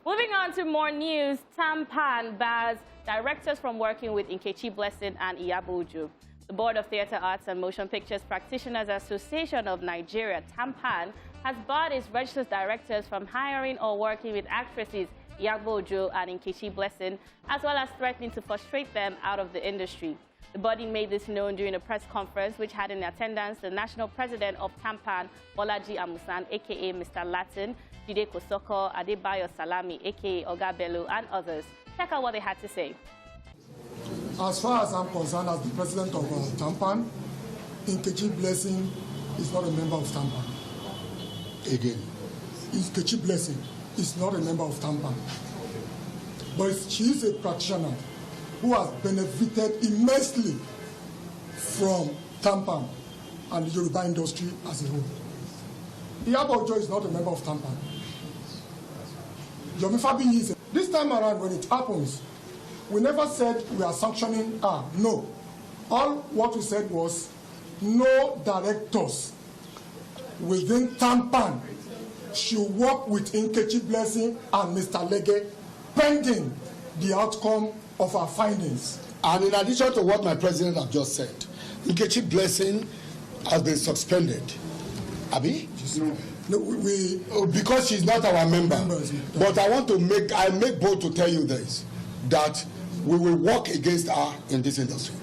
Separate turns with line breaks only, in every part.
Moving on to more news, TAMPAN bars directors from working with Nkechi Blessing and Iyabo Ojo. The Board of Theatre Arts and Motion Pictures Practitioners Association of Nigeria, TAMPAN, has barred its registered directors from hiring or working with actresses Iyabo Ojo and Nkechi Blessing, as well as threatening to frustrate them out of the industry. The body made this known during a press conference which had in attendance the national president of TAMPAN, Bolaji Amusan, a.k.a. Mr. Latin, Jide Kosoko, Adebayo Salami, a.k.a. Oga Bello, and others. Check out what they had to say.
As far as I'm concerned, as the president of TAMPAN, Nkechi Blessing is not a member of TAMPAN.
Again.
Nkechi Blessing is not a member of TAMPAN. But she is a practitioner who has benefited immensely from TAMPAN and the Yoruba industry as a whole. Iyabo Ojo is not a member of TAMPAN. Yomi Fabiyi is. This time around, when it happens, we never said we are sanctioning her. No. All what we said was no directors within TAMPAN should work with Nkechi Blessing and Mr. Lege pending the outcome of our findings.
And in addition to what my president have just said, Nkechi Blessing has been suspended. Abi?
No,
because she's not our member. But I want to make bold to tell you this, that we will work against her in this industry.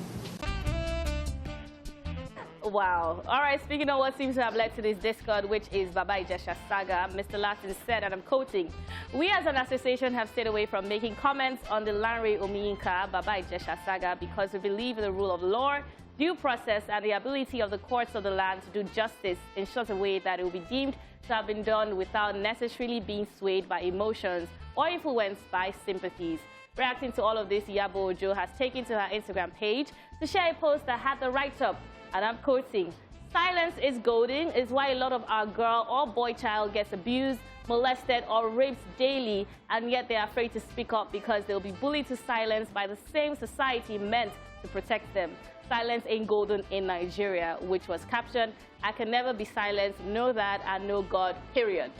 Wow. All right, speaking of what seems to have led to this discord, which is Baba Ijesha saga, Mr. Latin said, and I'm quoting, "We as an association have stayed away from making comments on the Lanre Omiyinka Baba Ijesha saga because we believe in the rule of law, due process, and the ability of the courts of the land to do justice in such a way that it will be deemed to have been done without necessarily being swayed by emotions or influenced by sympathies." Reacting to all of this, Iyabo Ojo has taken to her Instagram page to share a post that had the write-up, and I'm quoting, "Silence is golden is why a lot of our girl or boy child gets abused, molested, or raped daily, and yet they're afraid to speak up because they'll be bullied to silence by the same society meant to protect them. Silence ain't golden in Nigeria," which was captioned, "I can never be silenced, know that, and know God, period."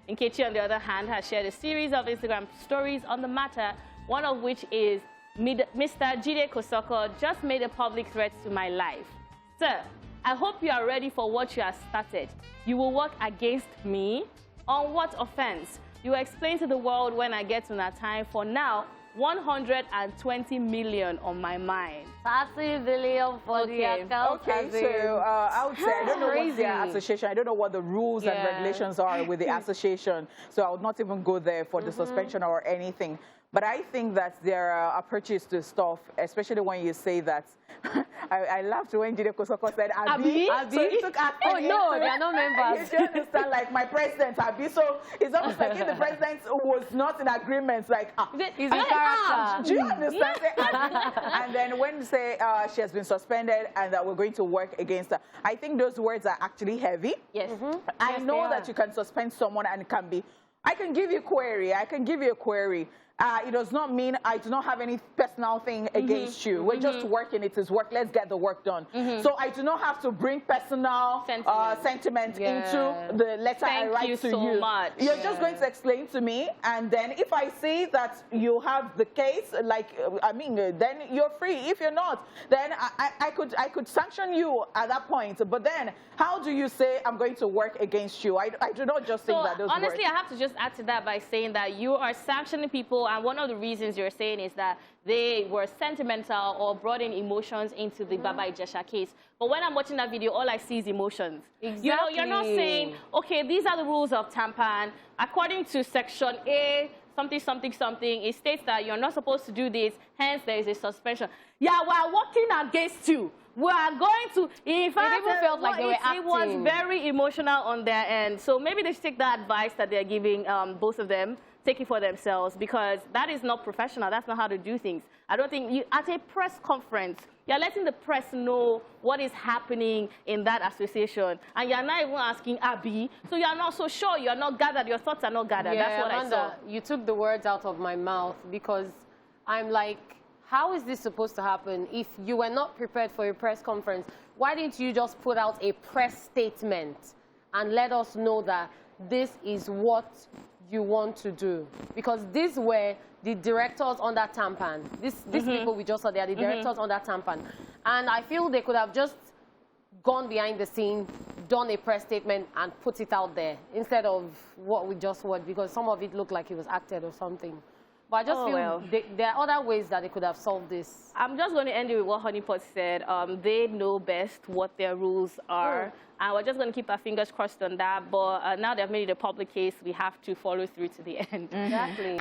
Nkechi, on the other hand, has shared a series of Instagram stories on the matter, one of which is, "Mr. Jide Kosoko just made a public threat to my life. Sir, I hope you are ready for what you have started. You will work against me? On what offense? You will explain to the world when I get to that time. For now, 120 million on my mind."
30 billion for the account.
Okay, so I would say I don't know what their association, I don't know what the rules and regulations are with the association, so I would not even go there for the suspension or anything. But I think that there are approaches to stuff, especially when you say that. I laughed when Jide Kosoko said, "Abi." So he took
Oh, no, they are not members.
You understand, like my president, Abi. So it's almost like if the president was not in agreement, like,
He's a character.
do you understand? And then when they say she has been suspended and that we're going to work against her, I think those words are actually heavy.
Yes.
I know that you can suspend someone and it can be, I can give you a query. It does not mean I do not have any personal thing against you. We're just working. It is work. Let's get the work done. So I do not have to bring personal sentiment into the letter I write to you.
Thank you so much.
You're just going to explain to me, and then if I see that you have the case, like then you're free. If you're not, then I could sanction you at that point. But then, how do you say I'm going to work against you? I do not just think that those
honestly,
words.
I have to just add to that by saying that you are sanctioning people. And one of the reasons you're saying is that they were sentimental or brought in emotions into the Baba Ijesha case. But when I'm watching that video, all I see is emotions.
Exactly.
You know, you're not saying, okay, these are the rules of TAMPAN. According to Section A, something, something, something, it states that you're not supposed to do this, hence there is a suspension. Yeah, we're working against you. We are going to, in fact,
it even felt like they were acting.
It was very emotional on their end. So maybe they should take that advice that they're giving both of them, take it for themselves, because that is not professional. That's not how to do things. I don't think at a press conference, you're letting the press know what is happening in that association, and you're not even asking Abi, so you're not so sure, you're not gathered, your thoughts are not gathered.
Yeah,
that's what
Amanda,
I saw.
You took the words out of my mouth, because I'm like, how is this supposed to happen? If you were not prepared for a press conference, why didn't you just put out a press statement and let us know that this is what you want to do. Because these were the directors under TAMPAN. These people we just saw, they are the directors under TAMPAN. And I feel they could have just gone behind the scene, done a press statement, and put it out there instead of what we just watched, because some of it looked like it was acted or something. But I just feel there are other ways that they could have solved this.
I'm just going to end it with what Honeypot said. They know best what their rules are. And we're just going to keep our fingers crossed on that. But now they've made it a public case, we have to follow through to the end.
Exactly.